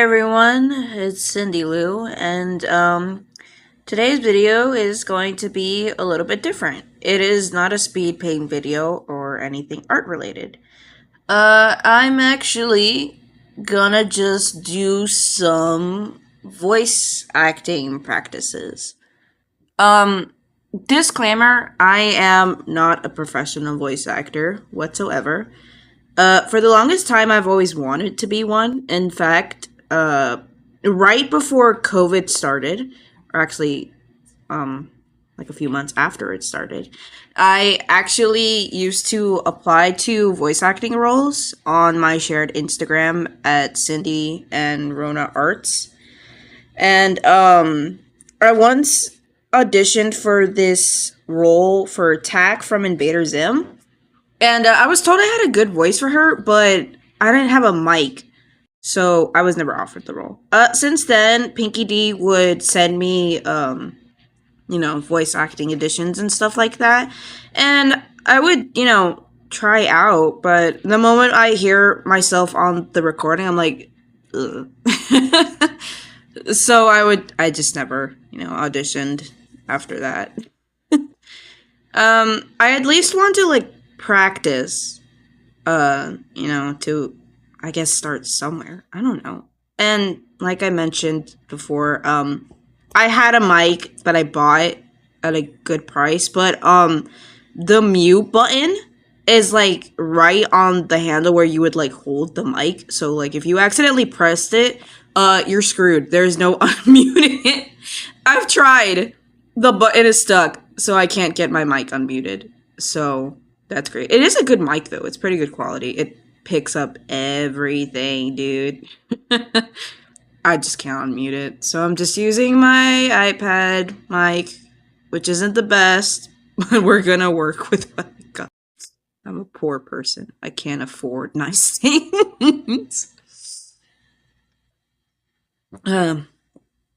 everyone, it's Cindy Lou, and today's video is going to be a little bit different. It is not a speed paint video or anything art related. I'm actually gonna just do some voice acting practices. Disclaimer, I am not a professional voice actor whatsoever. For the longest time, I've always wanted to be one. In fact, right before COVID started, or actually, like a few months after it started, I actually used to apply to voice acting roles on my shared Instagram at Cindy and Rona Arts. And, I once auditioned for this role for Tak from Invader Zim. And I was told I had a good voice for her, but I didn't have a mic, so I was never offered the role. Since then, Pinky D would send me, voice acting auditions and stuff like that, and I would, try out. But the moment I hear myself on the recording, I'm like, ugh. So I just never, auditioned after that. I at least want to practice, to, I guess, start somewhere. I don't know. And like I mentioned before, I had a mic that I bought at a good price, but, the mute button is, right on the handle where you would, hold the mic. So, if you accidentally pressed it, you're screwed. There's no unmuting it. I've tried. The button is stuck, so I can't get my mic unmuted. So that's great. It is a good mic, though. It's pretty good quality. It picks up everything, dude. I just can't unmute it. So I'm just using my iPad mic, which isn't the best, but we're gonna work with what I got. I'm a poor person. I can't afford nice things.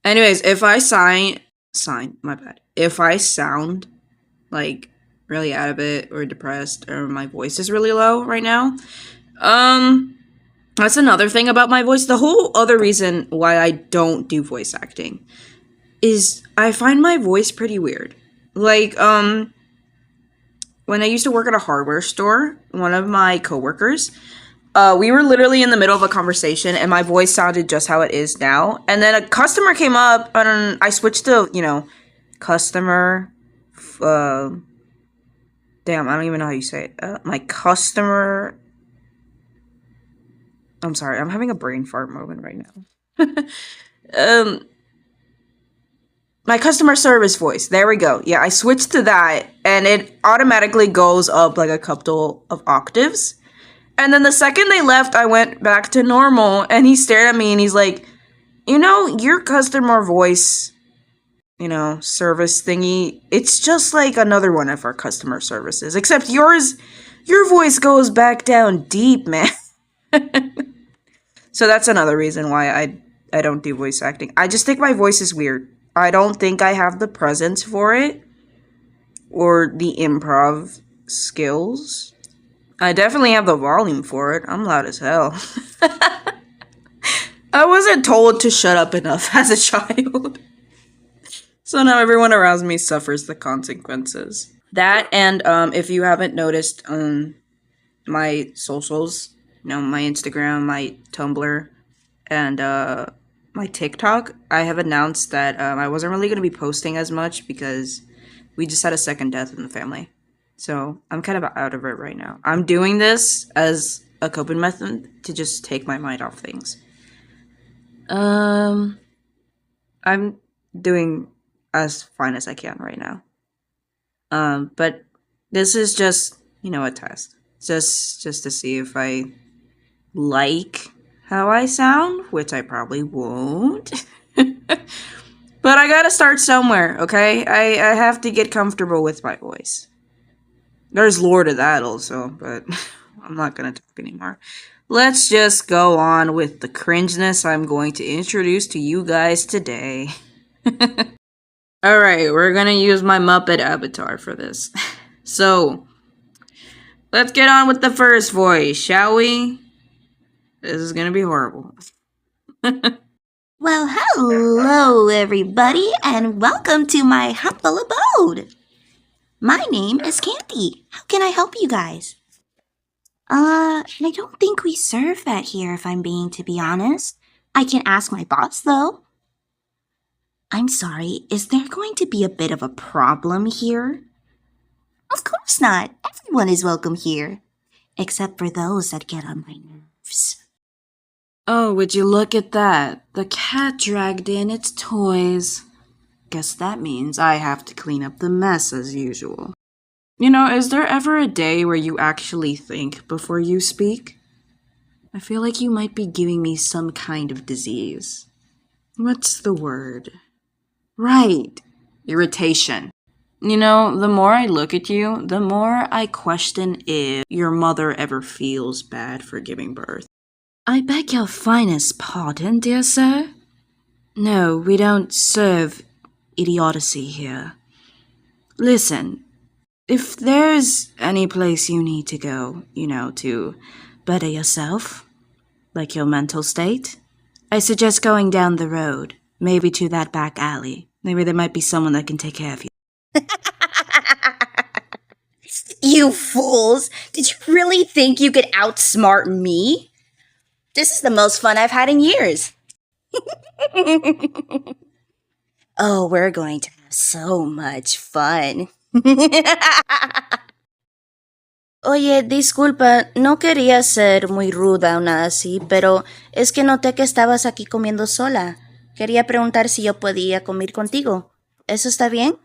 Anyways, if I my bad. If I sound really out of it or depressed or my voice is really low right now, that's another thing about my voice. The whole other reason why I don't do voice acting is I find my voice pretty weird. When I used to work at a hardware store, one of my coworkers, we were literally in the middle of a conversation and my voice sounded just how it is now. And then a customer came up and I switched to, customer, damn, I don't even know how you say it. My customer, I'm sorry, I'm having a brain fart moment right now. My customer service voice, there we go. Yeah, I switched to that and it automatically goes up a couple of octaves. And then the second they left, I went back to normal, and he stared at me, and he's like, your customer voice, service thingy, it's just like another one of our customer services, except your voice goes back down deep, man. So that's another reason why I don't do voice acting. I just think my voice is weird. I don't think I have the presence for it, or the improv skills. I definitely have the volume for it. I'm loud as hell. I wasn't told to shut up enough as a child. So now everyone around me suffers the consequences. That, and if you haven't noticed my socials, my Instagram, my Tumblr, and my TikTok, I have announced that I wasn't really going to be posting as much because we just had a second death in the family. So I'm kind of out of it right now. I'm doing this as a coping method to just take my mind off things. I'm doing as fine as I can right now. But this is just, a test. Just to see if I like how I sound, which I probably won't. But I gotta start somewhere, okay? I have to get comfortable with my voice. There's lore to that also, but I'm not gonna talk anymore. Let's just go on with the cringeness I'm going to introduce to you guys today. Alright, we're gonna use my Muppet avatar for this. So, let's get on with the first voice, shall we? This is gonna be horrible. Well, hello, everybody, and welcome to my humble abode. My name is Candy. How can I help you guys? I don't think we serve that here, if I'm being to be honest. I can ask my boss, though. I'm sorry, is there going to be a bit of a problem here? Of course not. Everyone is welcome here. Except for those that get on my nerves. Oh, would you look at that? The cat dragged in its toys. Guess that means I have to clean up the mess as usual. You know, is there ever a day where you actually think before you speak? I feel like you might be giving me some kind of disease. What's the word? Right, irritation. You know, the more I look at you, the more I question if your mother ever feels bad for giving birth. I beg your finest pardon, dear sir? No, we don't serve idiocy here. Listen, if there's any place you need to go, to better yourself, like your mental state, I suggest going down the road, maybe to that back alley. Maybe there might be someone that can take care of you. You fools! Did you really think you could outsmart me? This is the most fun I've had in years. Oh, we're going to have so much fun. Oye, disculpa, no quería ser muy ruda o nada así, pero es que noté que estabas aquí comiendo sola. Quería preguntar si yo podía comer contigo. ¿Eso está bien?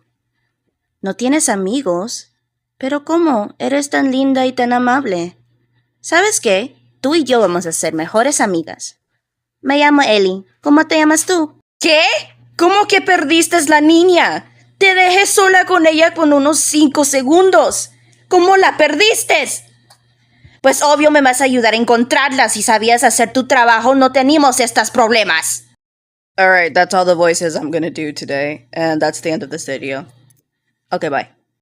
¿No tienes amigos? ¿Pero cómo? Eres tan linda y tan amable. ¿Sabes qué? Tú y yo vamos a ser mejores amigas. Me llamo Ellie. ¿Cómo te llamas tú? ¿Qué? ¿Cómo que perdiste la niña? Te dejé sola con ella con unos 5 segundos. ¿Cómo la perdiste? Pues obvio me vas a ayudar a encontrarla. Si sabías hacer tu trabajo, no teníamos estos problemas. Alright, that's all the voices I'm gonna do today, and that's the end of this video. Okay, bye.